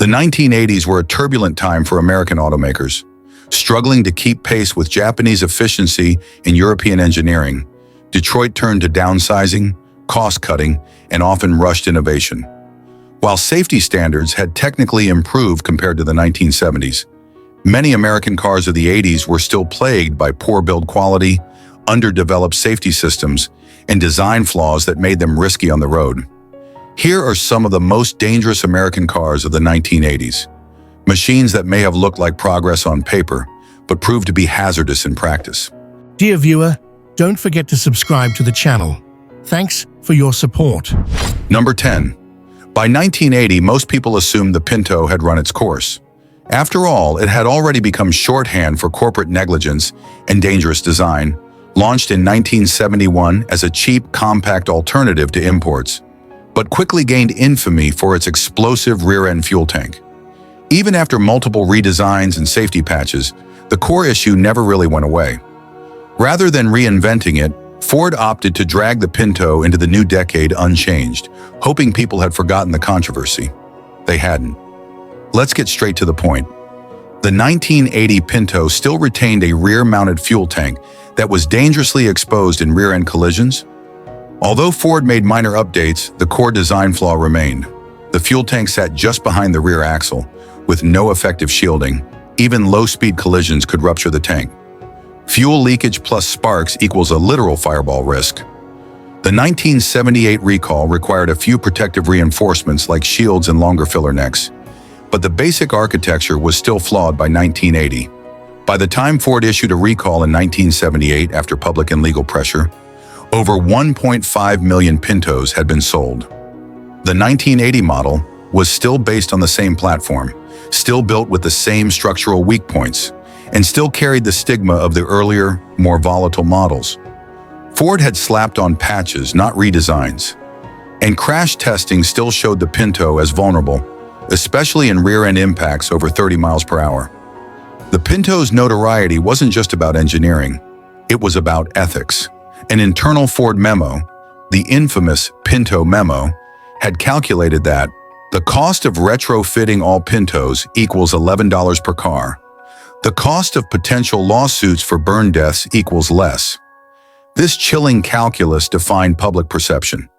The 1980s were a turbulent time for American automakers. Struggling to keep pace with Japanese efficiency and European engineering, Detroit turned to downsizing, cost-cutting, and often rushed innovation. While safety standards had technically improved compared to the 1970s, many American cars of the 80s were still plagued by poor build quality, underdeveloped safety systems, and design flaws that made them risky on the road. Here are some of the most dangerous American cars of the 1980s. Machines that may have looked like progress on paper, but proved to be hazardous in practice. Dear viewer, don't forget to subscribe to the channel. Thanks for your support. Number 10. By 1980, most people assumed the Pinto had run its course. After all, it had already become shorthand for corporate negligence and dangerous design, launched in 1971 as a cheap, compact alternative to imports, but quickly gained infamy for its explosive rear-end fuel tank. Even after multiple redesigns and safety patches, the core issue never really went away. Rather than reinventing it, Ford opted to drag the Pinto into the new decade unchanged, hoping people had forgotten the controversy. They hadn't. Let's get straight to the point. The 1980 Pinto still retained a rear-mounted fuel tank that was dangerously exposed in rear-end collisions. Although Ford made minor updates, the core design flaw remained. The fuel tank sat just behind the rear axle, with no effective shielding. Even low-speed collisions could rupture the tank. Fuel leakage plus sparks equals a literal fireball risk. The 1978 recall required a few protective reinforcements like shields and longer filler necks, but the basic architecture was still flawed by 1980. By the time Ford issued a recall in 1978 after public and legal pressure, over 1.5 million Pintos had been sold. The 1980 model was still based on the same platform, still built with the same structural weak points, and still carried the stigma of the earlier, more volatile models. Ford had slapped on patches, not redesigns, and crash testing still showed the Pinto as vulnerable, especially in rear-end impacts over 30 miles per hour. The Pinto's notoriety wasn't just about engineering, it was about ethics. An internal Ford memo, the infamous Pinto memo, had calculated that the cost of retrofitting all Pintos equals $11 per car. The cost of potential lawsuits for burn deaths equals less. This chilling calculus defined public perception.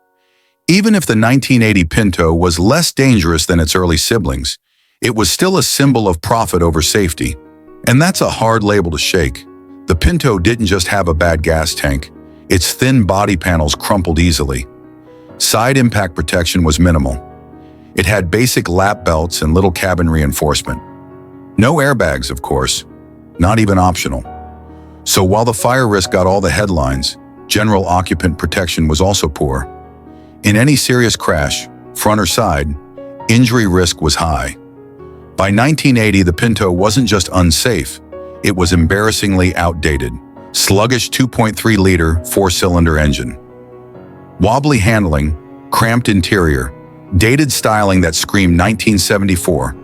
Even if the 1980 Pinto was less dangerous than its early siblings, it was still a symbol of profit over safety. And that's a hard label to shake. The Pinto didn't just have a bad gas tank. Its thin body panels crumpled easily. Side impact protection was minimal. It had basic lap belts and little cabin reinforcement. No airbags, of course, not even optional. So while the fire risk got all the headlines, general occupant protection was also poor. In any serious crash, front or side, injury risk was high. By 1980, the Pinto wasn't just unsafe, it was embarrassingly outdated. Sluggish 2.3-liter four-cylinder engine. Wobbly handling, cramped interior, dated styling that screamed 1974.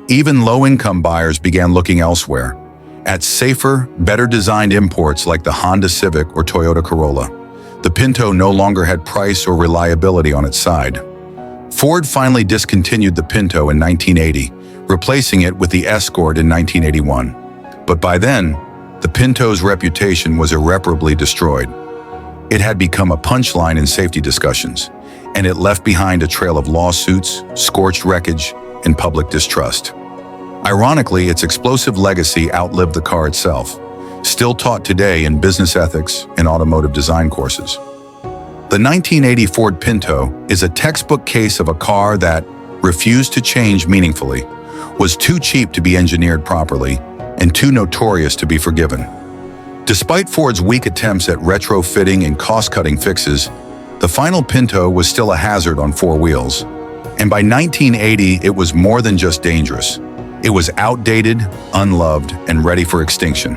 Even low-income buyers began looking elsewhere, at safer, better-designed imports like the Honda Civic or Toyota Corolla. The Pinto no longer had price or reliability on its side. Ford finally discontinued the Pinto in 1980, replacing it with the Escort in 1981. But by then, the Pinto's reputation was irreparably destroyed. It had become a punchline in safety discussions, and it left behind a trail of lawsuits, scorched wreckage, and public distrust. Ironically, its explosive legacy outlived the car itself, still taught today in business ethics and automotive design courses. The 1980 Ford Pinto is a textbook case of a car that refused to change meaningfully, was too cheap to be engineered properly, and too notorious to be forgiven. Despite Ford's weak attempts at retrofitting and cost-cutting fixes, the final Pinto was still a hazard on four wheels. And by 1980, it was more than just dangerous. It was outdated, unloved, and ready for extinction.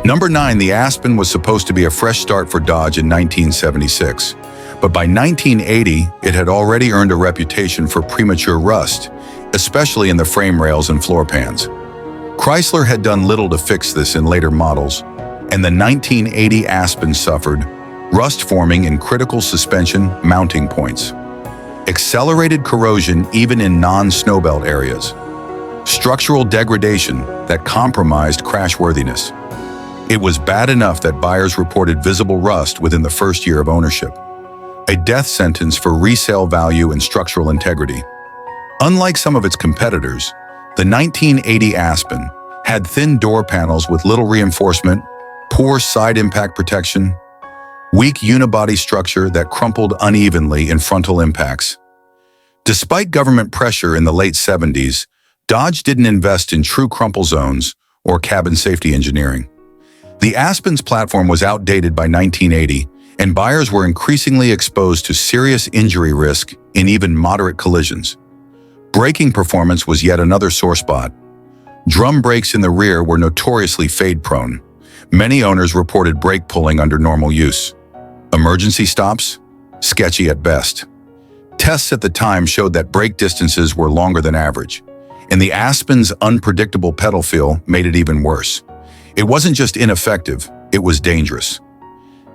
Number 9, the Aspen was supposed to be a fresh start for Dodge in 1976. But by 1980, it had already earned a reputation for premature rust, especially in the frame rails and floor pans. Chrysler had done little to fix this in later models, and the 1980 Aspen suffered, rust forming in critical suspension mounting points. accelerated corrosion even in non-snowbelt areas, structural degradation that compromised crashworthiness. It was bad enough that buyers reported visible rust within the first year of ownership, a death sentence for resale value and structural integrity. Unlike some of its competitors, the 1980 Aspen had thin door panels with little reinforcement, poor side impact protection, weak unibody structure that crumpled unevenly in frontal impacts. Despite government pressure in the late 70s, Dodge didn't invest in true crumple zones or cabin safety engineering. The Aspen's platform was outdated by 1980, and buyers were increasingly exposed to serious injury risk in even moderate collisions. Braking performance was yet another sore spot. Drum brakes in the rear were notoriously fade-prone. Many owners reported brake pulling under normal use. Emergency stops? Sketchy at best. Tests at the time showed that brake distances were longer than average, and the Aspen's unpredictable pedal feel made it even worse. It wasn't just ineffective, it was dangerous.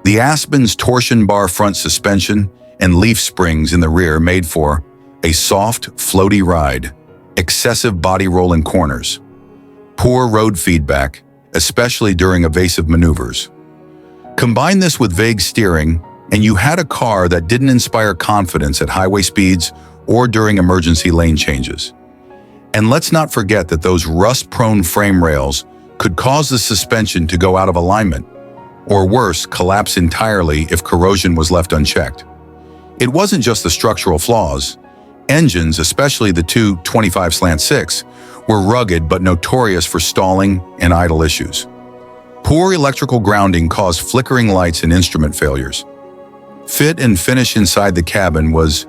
The Aspen's torsion bar front suspension and leaf springs in the rear made for a soft, floaty ride, excessive body roll in corners, poor road feedback, especially during evasive maneuvers. Combine this with vague steering, and you had a car that didn't inspire confidence at highway speeds or during emergency lane changes. And let's not forget that those rust-prone frame rails could cause the suspension to go out of alignment, or worse, collapse entirely if corrosion was left unchecked. It wasn't just the structural flaws. Engines, especially the two 25/6, were rugged but notorious for stalling and idle issues. Poor electrical grounding caused flickering lights and instrument failures. Fit and finish inside the cabin was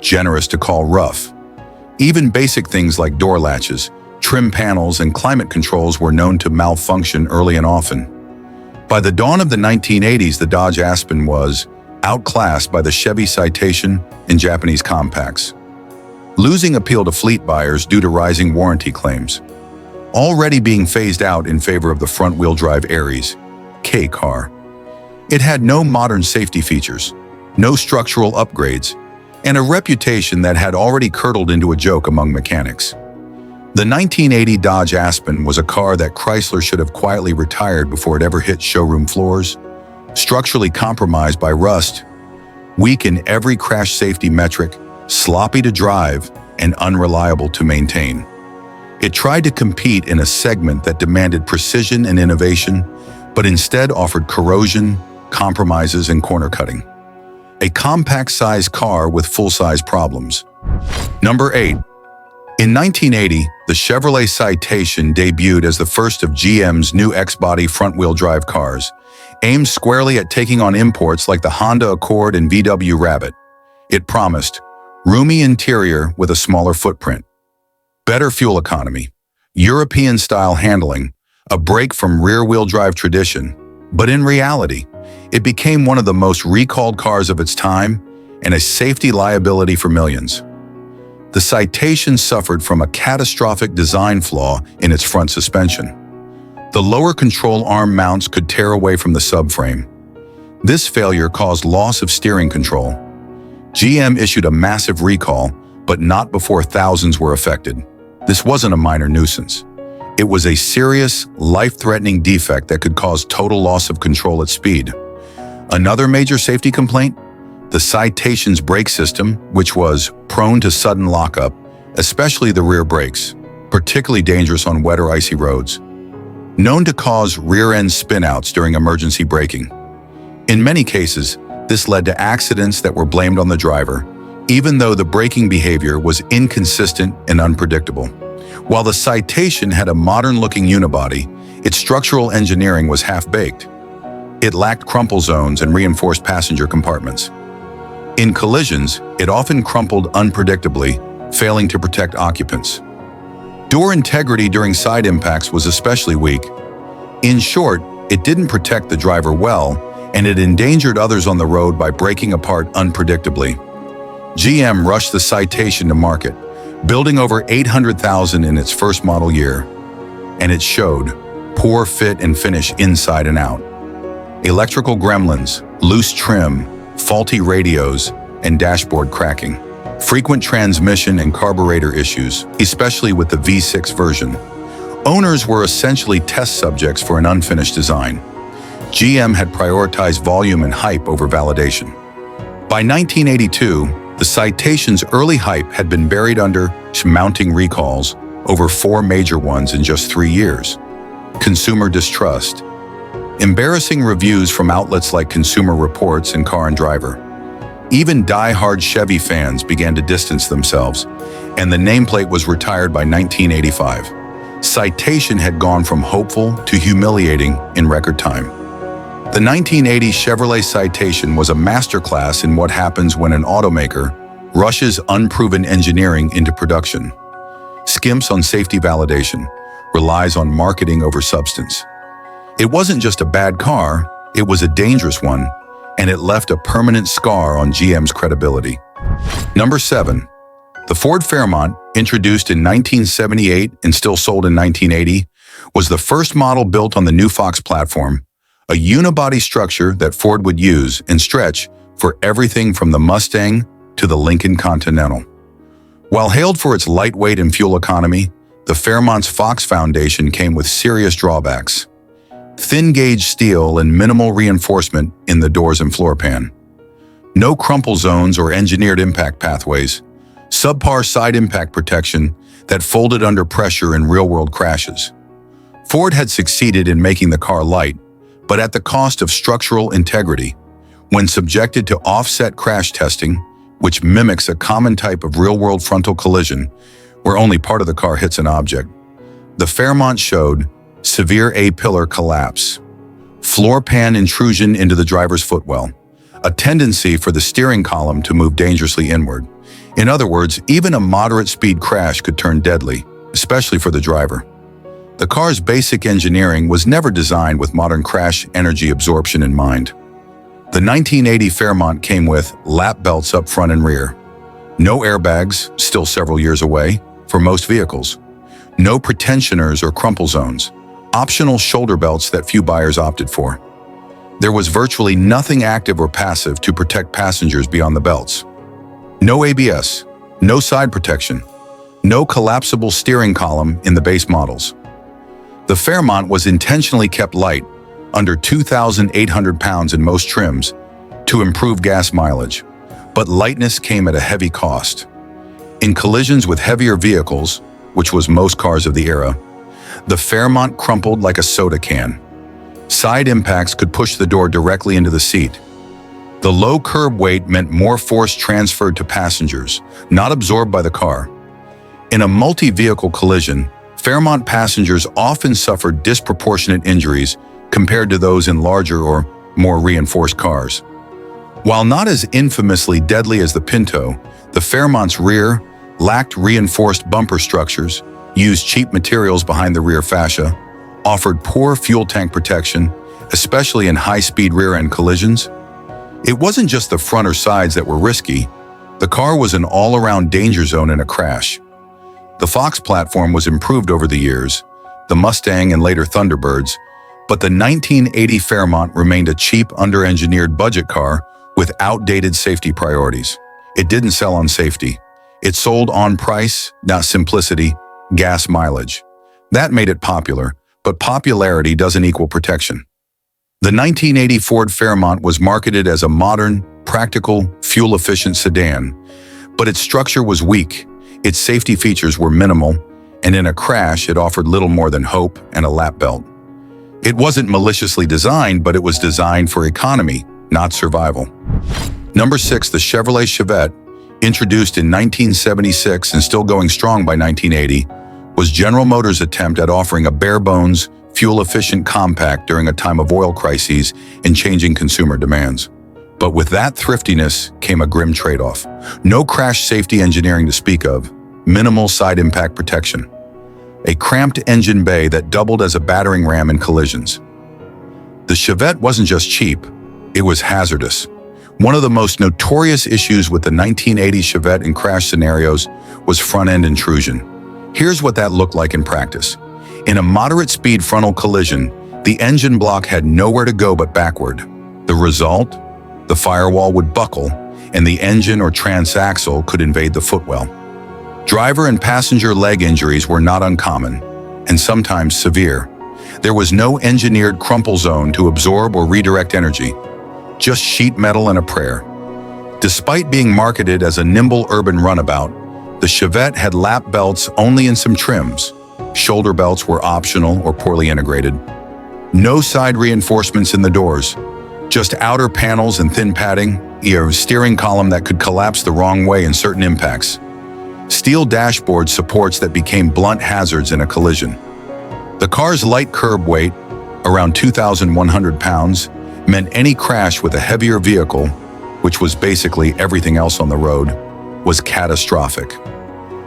generous to call rough. Even basic things like door latches, trim panels, and climate controls were known to malfunction early and often. By the dawn of the 1980s, the Dodge Aspen was outclassed by the Chevy Citation and Japanese compacts, losing appeal to fleet buyers due to rising warranty claims, already being phased out in favor of the front-wheel drive Aries K car. It had no modern safety features, no structural upgrades, and a reputation that had already curdled into a joke among mechanics. The 1980 Dodge Aspen was a car that Chrysler should have quietly retired before it ever hit showroom floors, structurally compromised by rust, weak in every crash safety metric, sloppy to drive, and unreliable to maintain. It tried to compete in a segment that demanded precision and innovation, but instead offered corrosion, compromises, and corner cutting. A compact-sized car with full-size problems. Number 8. In 1980, the Chevrolet Citation debuted as the first of GM's new X-body front-wheel drive cars, aimed squarely at taking on imports like the Honda Accord and VW Rabbit. It promised roomy interior with a smaller footprint, better fuel economy, European-style handling, a break from rear-wheel drive tradition, but in reality, it became one of the most recalled cars of its time and a safety liability for millions. The Citation suffered from a catastrophic design flaw in its front suspension. The lower control arm mounts could tear away from the subframe. This failure caused loss of steering control. GM issued a massive recall, but not before thousands were affected. This wasn't a minor nuisance. It was a serious, life-threatening defect that could cause total loss of control at speed. Another major safety complaint? The Citation's brake system, which was prone to sudden lockup, especially the rear brakes, particularly dangerous on wet or icy roads, known to cause rear-end spinouts during emergency braking. In many cases, this led to accidents that were blamed on the driver, even though the braking behavior was inconsistent and unpredictable. While the Citation had a modern-looking unibody, its structural engineering was half-baked. It lacked crumple zones and reinforced passenger compartments. In collisions, it often crumpled unpredictably, failing to protect occupants. Door integrity during side impacts was especially weak. In short, it didn't protect the driver well, and it endangered others on the road by breaking apart unpredictably. GM rushed the Citation to market, building over 800,000 in its first model year, and it showed poor fit and finish inside and out. Electrical gremlins, loose trim, faulty radios, and dashboard cracking. frequent transmission and carburetor issues, especially with the V6 version. Owners were essentially test subjects for an unfinished design. GM had prioritized volume and hype over validation. By 1982, the Citation's early hype had been buried under mounting recalls, over 4 major ones in just 3 years. Consumer distrust. Embarrassing reviews from outlets like Consumer Reports and Car and Driver. Even die-hard Chevy fans began to distance themselves, and the nameplate was retired by 1985. Citation had gone from hopeful to humiliating in record time. The 1980 Chevrolet Citation was a masterclass in what happens when an automaker rushes unproven engineering into production, skimps on safety validation, relies on marketing over substance. It wasn't just a bad car, it was a dangerous one, and it left a permanent scar on GM's credibility. Number 7. The Ford Fairmont, introduced in 1978 and still sold in 1980, was the first model built on the new Fox platform, a unibody structure that Ford would use and stretch for everything from the Mustang to the Lincoln Continental. While hailed for its lightweight and fuel economy, the Fairmont's Fox foundation came with serious drawbacks. Thin-gauge steel and minimal reinforcement in the doors and floor pan. No crumple zones or engineered impact pathways. Subpar side impact protection that folded under pressure in real-world crashes. Ford had succeeded in making the car light, but at the cost of structural integrity. When subjected to offset crash testing, which mimics a common type of real-world frontal collision, where only part of the car hits an object, the Fairmont showed severe A-pillar collapse, floor pan intrusion into the driver's footwell, a tendency for the steering column to move dangerously inward. In other words, even a moderate speed crash could turn deadly, especially for the driver. The car's basic engineering was never designed with modern crash energy absorption in mind. The 1980 Fairmont came with lap belts up front and rear. No airbags, still several years away, for most vehicles. No pretensioners or crumple zones. Optional shoulder belts that few buyers opted for. There was virtually nothing active or passive to protect passengers beyond the belts. No ABS, no side protection, no collapsible steering column in the base models. The Fairmont was intentionally kept light, under 2,800 pounds in most trims, to improve gas mileage, but lightness came at a heavy cost. In collisions with heavier vehicles, which was most cars of the era, the Fairmont crumpled like a soda can. Side impacts could push the door directly into the seat. The low curb weight meant more force transferred to passengers, not absorbed by the car. In a multi-vehicle collision, Fairmont passengers often suffered disproportionate injuries compared to those in larger or more reinforced cars. While not as infamously deadly as the Pinto, the Fairmont's rear lacked reinforced bumper structures, used cheap materials behind the rear fascia, offered poor fuel tank protection, especially in high-speed rear-end collisions. It wasn't just the front or sides that were risky. The car was an all-around danger zone in a crash. The Fox platform was improved over the years, the Mustang and later Thunderbirds, but the 1980 Fairmont remained a cheap, under-engineered budget car with outdated safety priorities. It didn't sell on safety. It sold on price, not simplicity, gas mileage. That made it popular, but popularity doesn't equal protection. The 1980 Ford Fairmont was marketed as a modern, practical, fuel-efficient sedan, but its structure was weak, its safety features were minimal, and in a crash it offered little more than hope and a lap belt. It wasn't maliciously designed, but it was designed for economy, not survival. Number 6, the Chevrolet Chevet, introduced in 1976 and still going strong by 1980, was General Motors' attempt at offering a bare-bones, fuel-efficient compact during a time of oil crises and changing consumer demands. But with that thriftiness came a grim trade-off. No crash safety engineering to speak of, minimal side impact protection. A cramped engine bay that doubled as a battering ram in collisions. The Chevet wasn't just cheap, it was hazardous. One of the most notorious issues with the 1980 Chevet in crash scenarios was front-end intrusion. Here's what that looked like in practice. In a moderate-speed frontal collision, the engine block had nowhere to go but backward. The result? The firewall would buckle, and the engine or transaxle could invade the footwell. Driver and passenger leg injuries were not uncommon, and sometimes severe. There was no engineered crumple zone to absorb or redirect energy, just sheet metal and a prayer. Despite being marketed as a nimble urban runabout, the Chevet had lap belts only in some trims. Shoulder belts were optional or poorly integrated. No side reinforcements in the doors, just outer panels and thin padding, a steering column that could collapse the wrong way in certain impacts. Steel dashboard supports that became blunt hazards in a collision. The car's light curb weight, around 2,100 pounds, meant any crash with a heavier vehicle, which was basically everything else on the road, was catastrophic.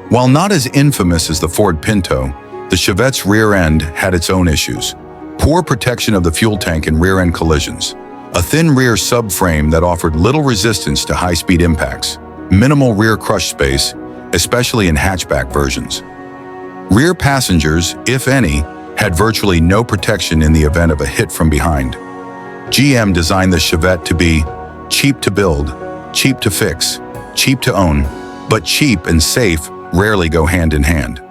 While not as infamous as the Ford Pinto, the Chevet's rear end had its own issues. Poor protection of the fuel tank in rear-end collisions, a thin rear subframe that offered little resistance to high-speed impacts, minimal rear crush space, especially in hatchback versions. Rear passengers, if any, had virtually no protection in the event of a hit from behind. GM designed the Chevet to be cheap to build, cheap to fix, cheap to own, but cheap and safe rarely go hand in hand.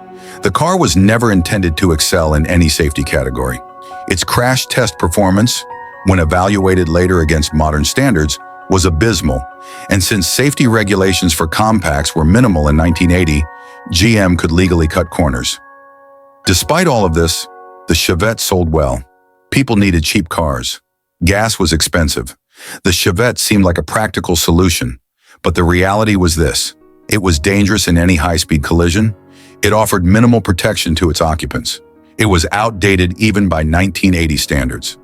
The car was never intended to excel in any safety category. Its crash test performance, when evaluated later against modern standards, was abysmal, and since safety regulations for compacts were minimal in 1980, GM could legally cut corners. Despite all of this, the Chevet sold well. People needed cheap cars. Gas was expensive. The Chevet seemed like a practical solution, but the reality was this. It was dangerous in any high-speed collision. It offered minimal protection to its occupants. It was outdated even by 1980 standards.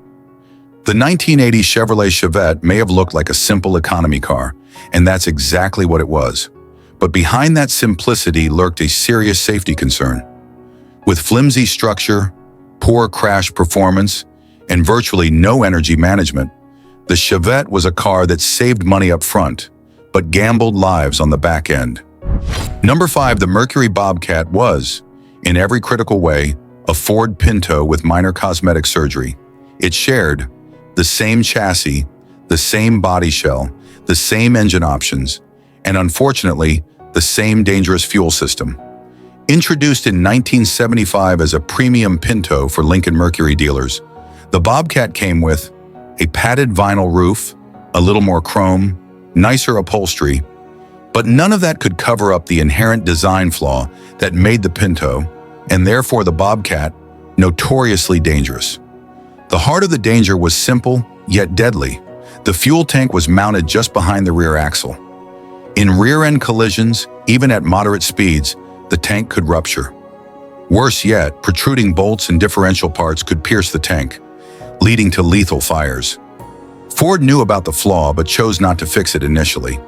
The 1980 Chevrolet Chevet may have looked like a simple economy car, and that's exactly what it was. But behind that simplicity lurked a serious safety concern. With flimsy structure, poor crash performance, and virtually no energy management, the Chevet was a car that saved money up front, but gambled lives on the back end. Number 5, the Mercury Bobcat was, in every critical way, a Ford Pinto with minor cosmetic surgery. It shared the same chassis, the same body shell, the same engine options, and unfortunately, the same dangerous fuel system. Introduced in 1975 as a premium Pinto for Lincoln Mercury dealers, the Bobcat came with a padded vinyl roof, a little more chrome, nicer upholstery, but none of that could cover up the inherent design flaw that made the Pinto, and therefore the Bobcat, notoriously dangerous. The heart of the danger was simple, yet deadly. The fuel tank was mounted just behind the rear axle. In rear-end collisions, even at moderate speeds, the tank could rupture. Worse yet, protruding bolts and differential parts could pierce the tank, leading to lethal fires. Ford knew about the flaw but chose not to fix it initially.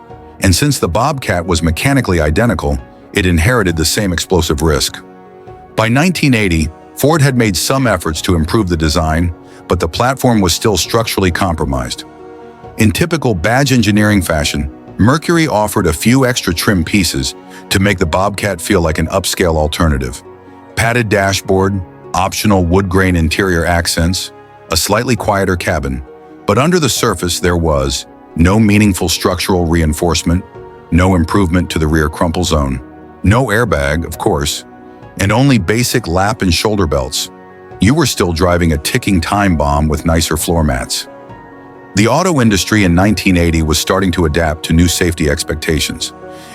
And since the Bobcat was mechanically identical, it inherited the same explosive risk. By 1980, Ford had made some efforts to improve the design, but the platform was still structurally compromised. In typical badge engineering fashion, Mercury offered a few extra trim pieces to make the Bobcat feel like an upscale alternative. Padded dashboard, optional wood grain interior accents, a slightly quieter cabin, but under the surface there was no meaningful structural reinforcement, no improvement to the rear crumple zone, no airbag, of course, and only basic lap and shoulder belts. You were still driving a ticking time bomb with nicer floor mats. The auto industry in 1980 was starting to adapt to new safety expectations,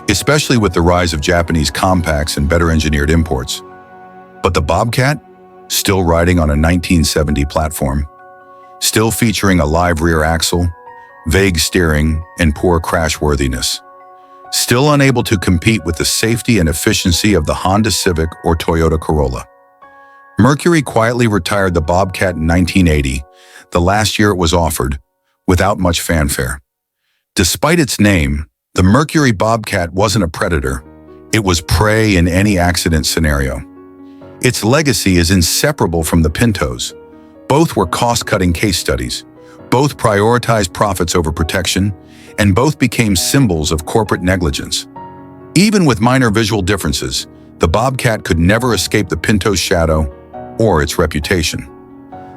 especially with the rise of Japanese compacts and better engineered imports. But the Bobcat, still riding on a 1970 platform, still featuring a live rear axle, vague steering, and poor crashworthiness, still unable to compete with the safety and efficiency of the Honda Civic or Toyota Corolla. Mercury quietly retired the Bobcat in 1980, the last year it was offered, without much fanfare. Despite its name, the Mercury Bobcat wasn't a predator. It was prey in any accident scenario. Its legacy is inseparable from the Pintos. Both were cost-cutting case studies. Both prioritized profits over protection, and both became symbols of corporate negligence. Even with minor visual differences, the Bobcat could never escape the Pinto's shadow or its reputation.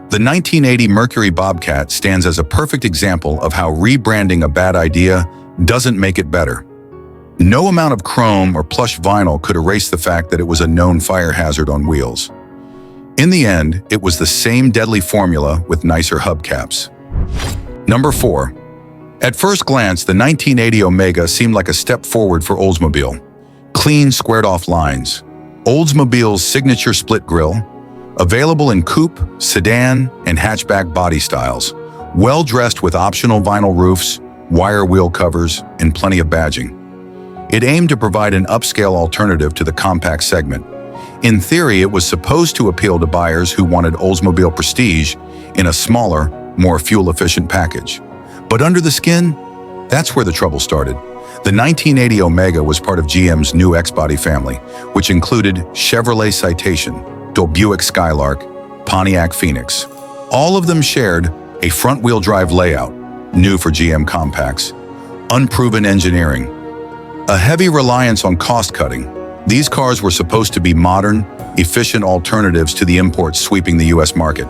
The 1980 Mercury Bobcat stands as a perfect example of how rebranding a bad idea doesn't make it better. No amount of chrome or plush vinyl could erase the fact that it was a known fire hazard on wheels. In the end, it was the same deadly formula with nicer hubcaps. Number 4. At first glance, the 1980 Omega seemed like a step forward for Oldsmobile. Clean, squared-off lines. Oldsmobile's signature split grille, available in coupe, sedan, and hatchback body styles. Well-dressed with optional vinyl roofs, wire wheel covers, and plenty of badging. It aimed to provide an upscale alternative to the compact segment. In theory, it was supposed to appeal to buyers who wanted Oldsmobile prestige in a smaller, more fuel-efficient package. But under the skin, that's where the trouble started. The 1980 Omega was part of GM's new X-Body family, which included Chevrolet Citation, Buick Skylark, Pontiac Phoenix. All of them shared a front-wheel drive layout, new for GM compacts, unproven engineering, a heavy reliance on cost-cutting. These cars were supposed to be modern, efficient alternatives to the imports sweeping the US market,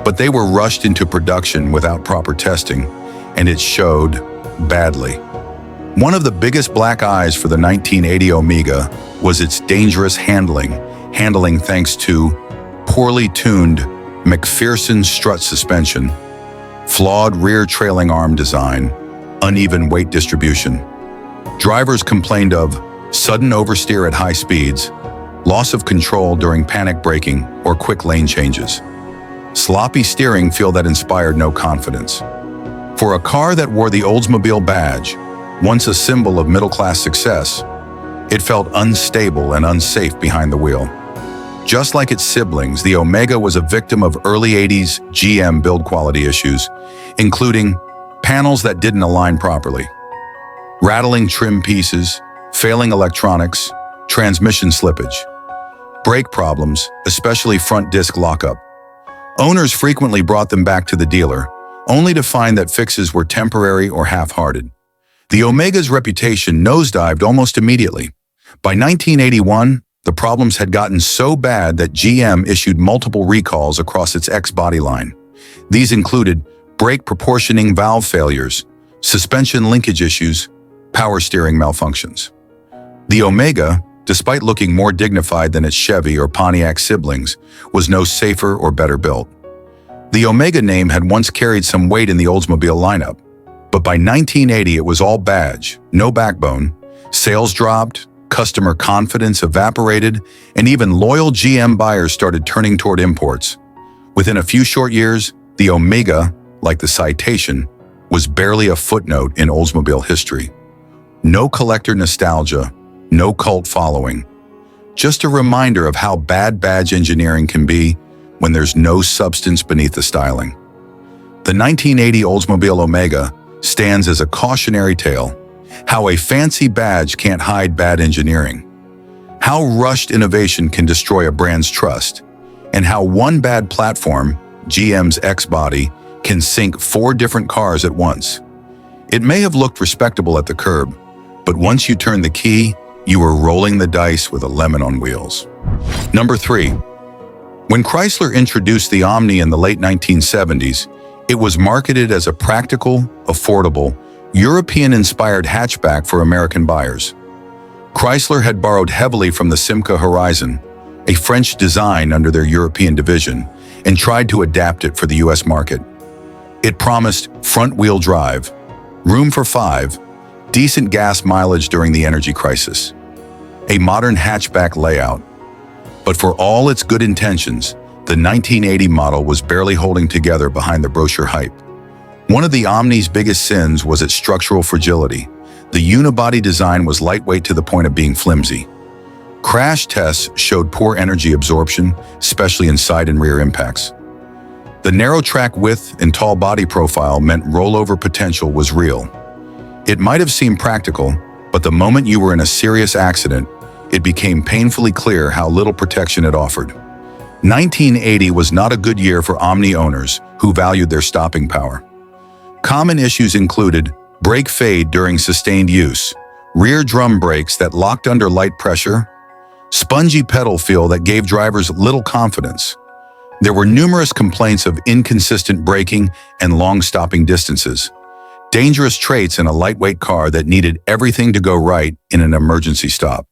but they were rushed into production without proper testing, and it showed badly. One of the biggest black eyes for the 1980 Omega was its dangerous handling thanks to poorly tuned McPherson strut suspension, flawed rear trailing arm design, uneven weight distribution. Drivers complained of sudden oversteer at high speeds, loss of control during panic braking or quick lane changes. Sloppy steering feel that inspired no confidence. For a car that wore the Oldsmobile badge, once a symbol of middle-class success, it felt unstable and unsafe behind the wheel. Just like its siblings, the Omega was a victim of early 80s GM build quality issues, including panels that didn't align properly, rattling trim pieces, failing electronics, transmission slippage, brake problems, especially front disc lockup. Owners frequently brought them back to the dealer, only to find that fixes were temporary or half-hearted. The Omega's reputation nosedived almost immediately. By 1981, the problems had gotten so bad that GM issued multiple recalls across its X-Body line. These included brake proportioning valve failures, suspension linkage issues, power steering malfunctions. The Omega, despite looking more dignified than its Chevy or Pontiac siblings, was no safer or better built. The Omega name had once carried some weight in the Oldsmobile lineup, but by 1980 it was all badge, no backbone. Sales dropped, customer confidence evaporated, and even loyal GM buyers started turning toward imports. Within a few short years, the Omega, like the Citation, was barely a footnote in Oldsmobile history. No collector nostalgia, no cult following. Just a reminder of how bad badge engineering can be when there's no substance beneath the styling. The 1980 Oldsmobile Omega stands as a cautionary tale, how a fancy badge can't hide bad engineering, how rushed innovation can destroy a brand's trust, and how one bad platform, GM's X-Body, can sink 4 different cars at once. It may have looked respectable at the curb, but once you turn the key, you were rolling the dice with a lemon on wheels. Number 3. When Chrysler introduced the Omni in the late 1970s, it was marketed as a practical, affordable, European-inspired hatchback for American buyers. Chrysler had borrowed heavily from the Simca Horizon, a French design under their European division, and tried to adapt it for the US market. It promised front-wheel drive, room for 5, decent gas mileage during the energy crisis, a modern hatchback layout. But for all its good intentions, the 1980 model was barely holding together behind the brochure hype. One of the Omni's biggest sins was its structural fragility. The unibody design was lightweight to the point of being flimsy. Crash tests showed poor energy absorption, especially in side and rear impacts. The narrow track width and tall body profile meant rollover potential was real. It might have seemed practical, but the moment you were in a serious accident, it became painfully clear how little protection it offered. 1980 was not a good year for Omni owners who valued their stopping power. Common issues included brake fade during sustained use, rear drum brakes that locked under light pressure, spongy pedal feel that gave drivers little confidence. There were numerous complaints of inconsistent braking and long stopping distances. Dangerous traits in a lightweight car that needed everything to go right in an emergency stop.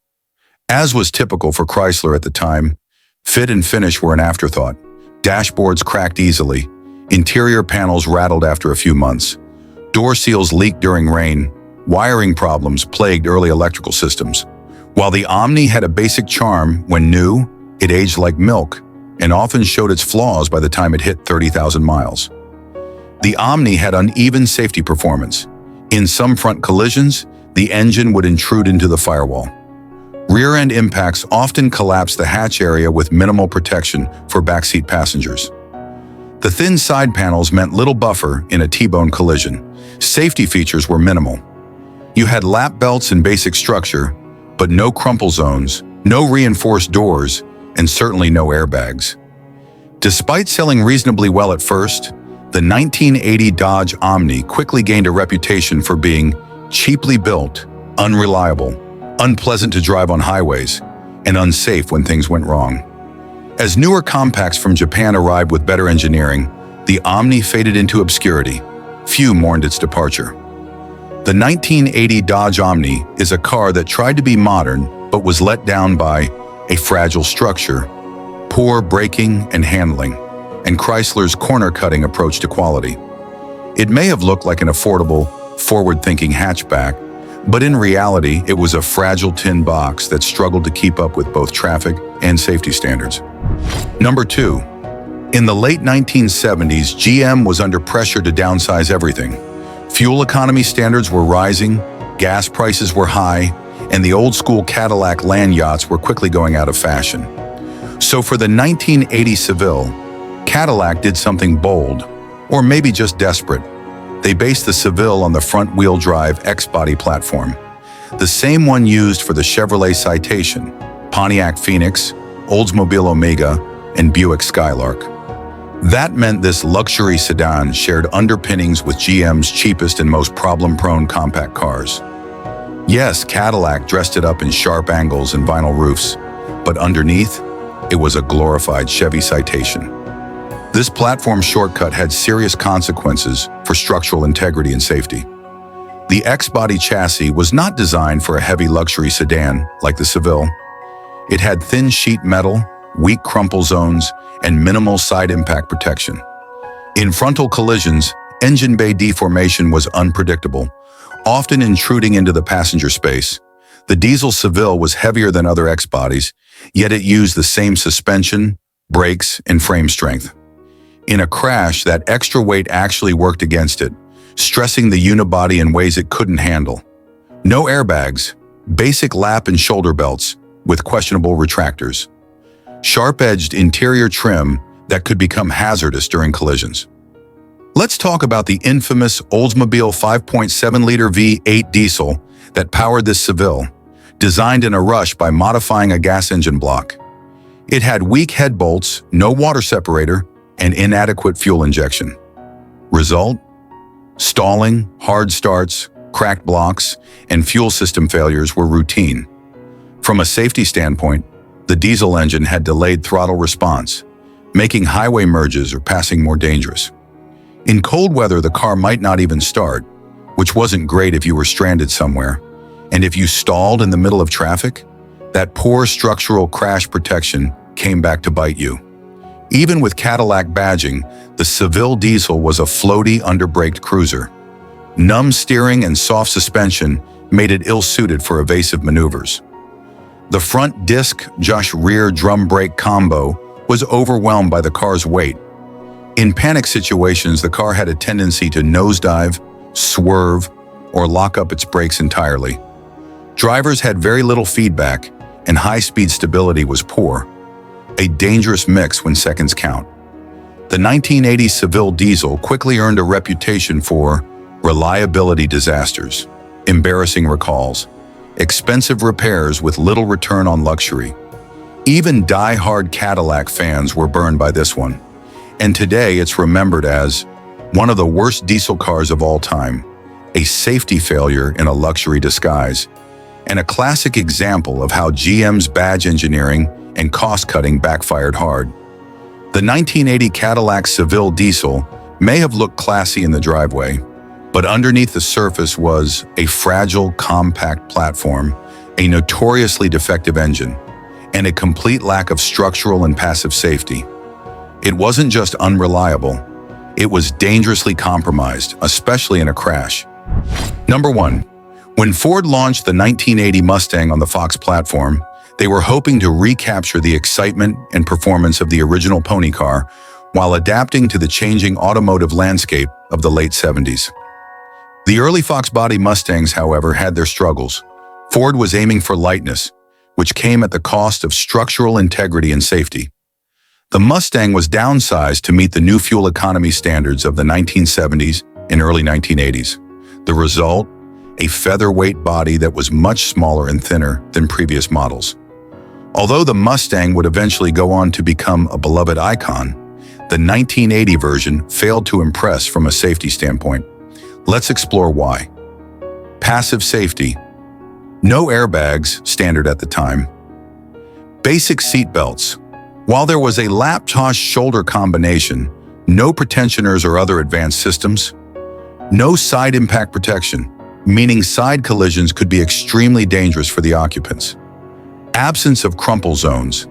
As was typical for Chrysler at the time, fit and finish were an afterthought. Dashboards cracked easily, interior panels rattled after a few months, door seals leaked during rain, wiring problems plagued early electrical systems. While the Omni had a basic charm when new, it aged like milk and often showed its flaws by the time it hit 30,000 miles. The Omni had uneven safety performance. In some front collisions, the engine would intrude into the firewall. Rear-end impacts often collapsed the hatch area with minimal protection for backseat passengers. The thin side panels meant little buffer in a T-bone collision. Safety features were minimal. You had lap belts and basic structure, but no crumple zones, no reinforced doors, and certainly no airbags. Despite selling reasonably well at first, the 1980 Dodge Omni quickly gained a reputation for being cheaply built, unreliable, unpleasant to drive on highways, and unsafe when things went wrong. As newer compacts from Japan arrived with better engineering, the Omni faded into obscurity. Few mourned its departure. The 1980 Dodge Omni is a car that tried to be modern but was let down by a fragile structure, poor braking and handling, and Chrysler's corner-cutting approach to quality. It may have looked like an affordable, forward-thinking hatchback, but in reality, it was a fragile tin box that struggled to keep up with both traffic and safety standards. Number 2. In the late 1970s, GM was under pressure to downsize everything. Fuel economy standards were rising, gas prices were high, and the old-school Cadillac land yachts were quickly going out of fashion. So for the 1980 Seville, Cadillac did something bold, or maybe just desperate. They based the Seville on the front-wheel drive X-body platform, the same one used for the Chevrolet Citation, Pontiac Phoenix, Oldsmobile Omega, and Buick Skylark. That meant this luxury sedan shared underpinnings with GM's cheapest and most problem-prone compact cars. Yes, Cadillac dressed it up in sharp angles and vinyl roofs, but underneath, it was a glorified Chevy Citation. This platform shortcut had serious consequences for structural integrity and safety. The X-body chassis was not designed for a heavy luxury sedan like the Seville. It had thin sheet metal, weak crumple zones, and minimal side impact protection. In frontal collisions, engine bay deformation was unpredictable, often intruding into the passenger space. The diesel Seville was heavier than other X-bodies, yet it used the same suspension, brakes, and frame strength. In a crash, that extra weight actually worked against it, stressing the unibody in ways it couldn't handle. No airbags, basic lap and shoulder belts with questionable retractors. Sharp-edged interior trim that could become hazardous during collisions. Let's talk about the infamous Oldsmobile 5.7-liter V8 diesel that powered this Seville, designed in a rush by modifying a gas engine block. It had weak head bolts, no water separator, and inadequate fuel injection. Result? Stalling, hard starts, cracked blocks, and fuel system failures were routine. From a safety standpoint, the diesel engine had delayed throttle response, making highway merges or passing more dangerous. In cold weather, the car might not even start, which wasn't great if you were stranded somewhere. And if you stalled in the middle of traffic, that poor structural crash protection came back to bite you. Even with Cadillac badging, the Seville diesel was a floaty, under-braked cruiser. Numb steering and soft suspension made it ill-suited for evasive maneuvers. The front disc-rear drum brake combo was overwhelmed by the car's weight. In panic situations, the car had a tendency to nosedive, swerve, or lock up its brakes entirely. Drivers had very little feedback, and high-speed stability was poor, a dangerous mix when seconds count. The 1980 Seville diesel quickly earned a reputation for reliability disasters, embarrassing recalls, expensive repairs with little return on luxury. Even die-hard Cadillac fans were burned by this one, and today it's remembered as one of the worst diesel cars of all time, a safety failure in a luxury disguise, and a classic example of how GM's badge engineering and cost-cutting backfired hard. The 1980 Cadillac Seville diesel may have looked classy in the driveway, But underneath the surface was a fragile, compact platform, a notoriously defective engine, and a complete lack of structural and passive safety. It wasn't just unreliable, it was dangerously compromised, especially in a crash. Number 1. When Ford launched the 1980 Mustang on the Fox platform, they were hoping to recapture the excitement and performance of the original pony car while adapting to the changing automotive landscape of the late 70s. The early Fox body Mustangs, however, had their struggles. Ford was aiming for lightness, which came at the cost of structural integrity and safety. The Mustang was downsized to meet the new fuel economy standards of the 1970s and early 1980s. The result? A featherweight body that was much smaller and thinner than previous models. Although the Mustang would eventually go on to become a beloved icon, the 1980 version failed to impress from a safety standpoint. Let's explore why. Passive safety. No airbags, standard at the time. Basic seat belts. While there was a lap-shoulder combination, no pretensioners or other advanced systems. No side impact protection, meaning side collisions could be extremely dangerous for the occupants. Absence of crumple zones.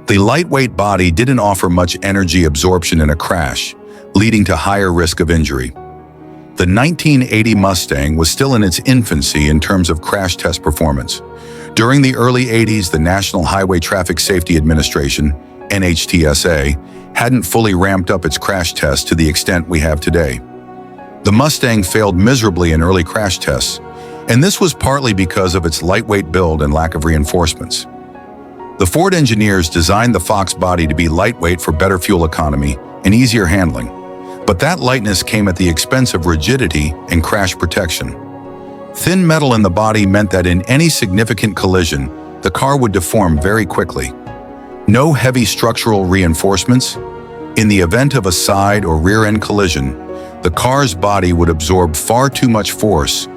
The lightweight body didn't offer much energy absorption in a crash, leading to higher risk of injury. The 1980 Mustang was still in its infancy in terms of crash test performance. During the early 80s, the National Highway Traffic Safety Administration, NHTSA, hadn't fully ramped up its crash tests to the extent we have today. The Mustang failed miserably in early crash tests, and this was partly because of its lightweight build and lack of reinforcements. The Ford engineers designed the Fox body to be lightweight for better fuel economy and easier handling, but that lightness came at the expense of rigidity and crash protection. Thin metal in the body meant that in any significant collision, the car would deform very quickly. No heavy structural reinforcements. In the event of a side or rear-end collision, the car's body would absorb far too much force,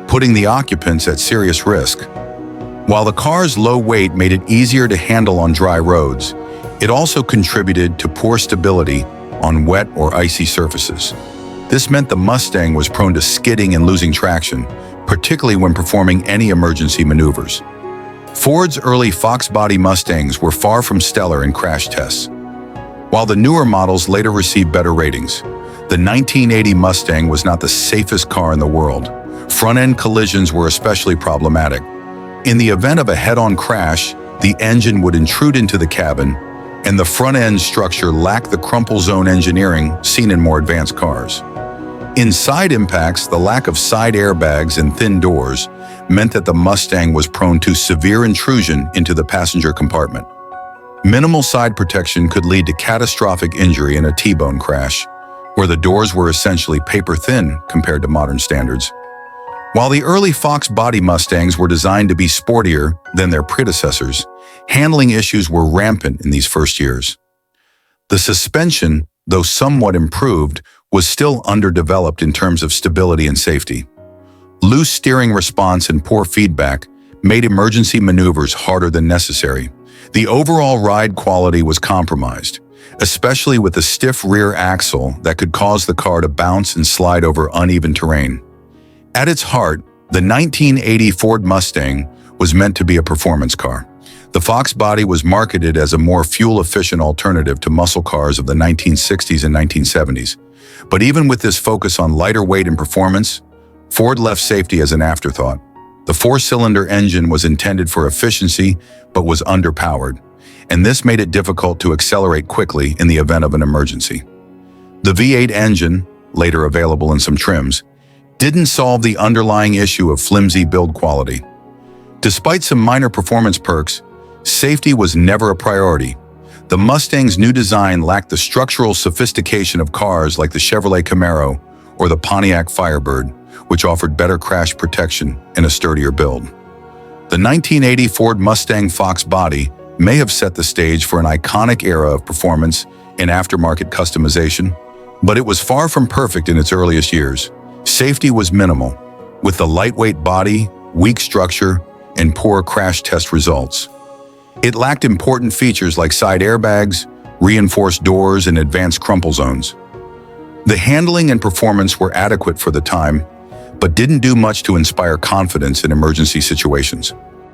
putting the occupants at serious risk. While the car's low weight made it easier to handle on dry roads, it also contributed to poor stability on wet or icy surfaces. This meant the Mustang was prone to skidding and losing traction, particularly when performing any emergency maneuvers. Ford's early Fox body Mustangs were far from stellar in crash tests. While the newer models later received better ratings, the 1980 Mustang was not the safest car in the world. Front-end collisions were especially problematic. In the event of a head-on crash, the engine would intrude into the cabin, and the front-end structure lacked the crumple zone engineering seen in more advanced cars. In side impacts, the lack of side airbags and thin doors meant that the Mustang was prone to severe intrusion into the passenger compartment. Minimal side protection could lead to catastrophic injury in a T-bone crash, where the doors were essentially paper-thin compared to modern standards. While the early Fox body Mustangs were designed to be sportier than their predecessors, handling issues were rampant in these first years. The suspension, though somewhat improved, was still underdeveloped in terms of stability and safety. Loose steering response and poor feedback made emergency maneuvers harder than necessary. The overall ride quality was compromised, especially with the stiff rear axle that could cause the car to bounce and slide over uneven terrain. At its heart, the 1980 Ford Mustang was meant to be a performance car. The Fox body was marketed as a more fuel-efficient alternative to muscle cars of the 1960s and 1970s. But even with this focus on lighter weight and performance, Ford left safety as an afterthought. The four-cylinder engine was intended for efficiency, but was underpowered, and this made it difficult to accelerate quickly in the event of an emergency. The V8 engine, later available in some trims, didn't solve the underlying issue of flimsy build quality. Despite some minor performance perks, safety was never a priority. The Mustang's new design lacked the structural sophistication of cars like the Chevrolet Camaro or the Pontiac Firebird, which offered better crash protection and a sturdier build. The 1980 Ford Mustang Fox body may have set the stage for an iconic era of performance and aftermarket customization, but it was far from perfect in its earliest years. Safety was minimal, with the lightweight body, weak structure, and poor crash test results. It lacked important features like side airbags, reinforced doors, and advanced crumple zones. The handling and performance were adequate for the time, but didn't do much to inspire confidence in emergency situations.